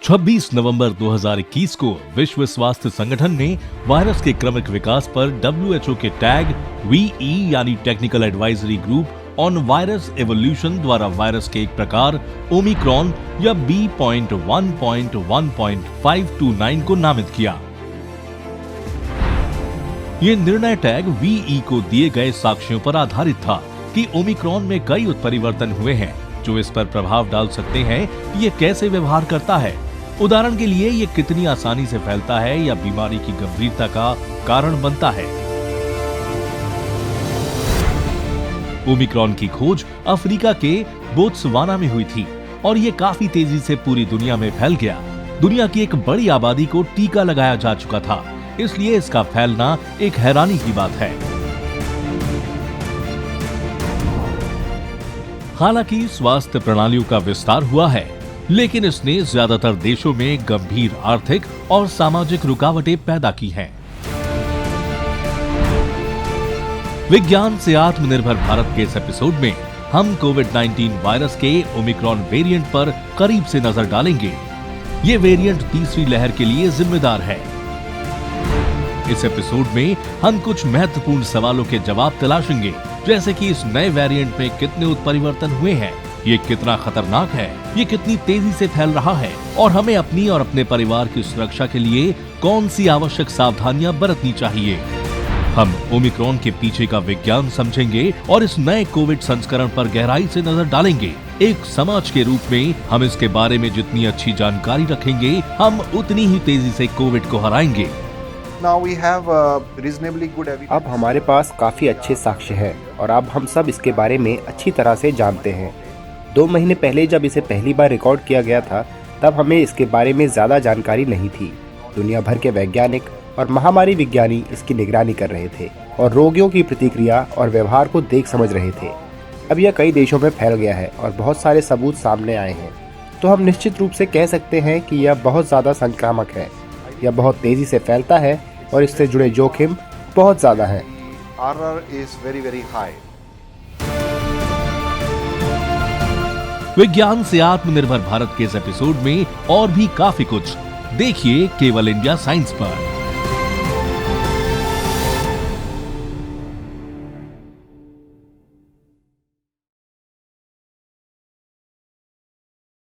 26 नवंबर 2021 को विश्व स्वास्थ्य संगठन ने वायरस के क्रमिक विकास पर WHO के टैग VE यानी technical advisory group on virus evolution द्वारा वायरस के एक प्रकार ओमिक्रॉन या B.1.1.529 को नामित किया। ये निर्णय टैग VE को दिए गए साक्ष्यों पर आधारित था कि ओमिक्रॉन में कई उत्परिवर्तन हुए हैं जो इस पर प्रभाव डाल सकते हैं कि ये कैसे व्यवहार करता है। उदाहरण के लिए ये कितनी आसानी से फैलता है या बीमारी की गंभीरता का कारण बनता है। ओमिक्रॉन की खोज अफ्रीका के बोत्सवाना में हुई थी और ये काफी तेजी से पूरी दुनिया में फैल गया। दुनिया की एक बड़ी आबादी को टीका लगाया जा चुका था, इसलिए इसका फैलना एक हैरानी की बात है। हालांकि स्वास्थ्य प्रणालियों का विस्तार हुआ है, लेकिन इसने ज्यादातर देशों में गंभीर आर्थिक और सामाजिक रुकावटें पैदा की हैं। विज्ञान से आत्मनिर्भर भारत के इस एपिसोड में हम कोविड-19 वायरस के ओमिक्रॉन वेरिएंट पर करीब से नजर डालेंगे। ये वेरिएंट तीसरी लहर के लिए जिम्मेदार है। इस एपिसोड में हम कुछ महत्वपूर्ण सवालों के जवाब तलाशेंगे, जैसे कि इस नए वेरिएंट में कितने उत्परिवर्तन हुए हैं, ये कितना खतरनाक है, ये कितनी तेजी से फैल रहा है और हमें अपनी और अपने परिवार की सुरक्षा के लिए कौन सी आवश्यक सावधानियां बरतनी चाहिए। हम ओमिक्रॉन के पीछे का विज्ञान समझेंगे और इस नए कोविड संस्करण पर गहराई से नजर डालेंगे। एक समाज के रूप में हम इसके बारे में जितनी अच्छी जानकारी रखेंगे, हम उतनी ही तेजी से कोविड को हराएंगे। अब हमारे पास काफी अच्छे साक्ष्य हैं और अब हम सब इसके बारे में अच्छी तरह से जानते हैं। 2 महीने पहले जब इसे पहली बार रिकॉर्ड किया गया था, तब हमें इसके बारे में ज्यादा जानकारी नहीं थी। दुनिया भर के वैज्ञानिक और महामारी विज्ञानी इसकी निगरानी कर रहे थे और रोगियों की प्रतिक्रिया और व्यवहार को देख समझ रहे थे। अब यह कई देशों में फैल गया है और बहुत सारे सबूत सामने आए हैं, तो हम निश्चित रूप से कह सकते हैं कि यह बहुत ज्यादा संक्रामक है। यह बहुत तेजी से फैलता है और इससे जुड़े जोखिम बहुत ज्यादा हैं। विज्ञान से आत्मनिर्भर भारत के इस एपिसोड में और भी काफी कुछ देखिए केवल इंडिया साइंस पर।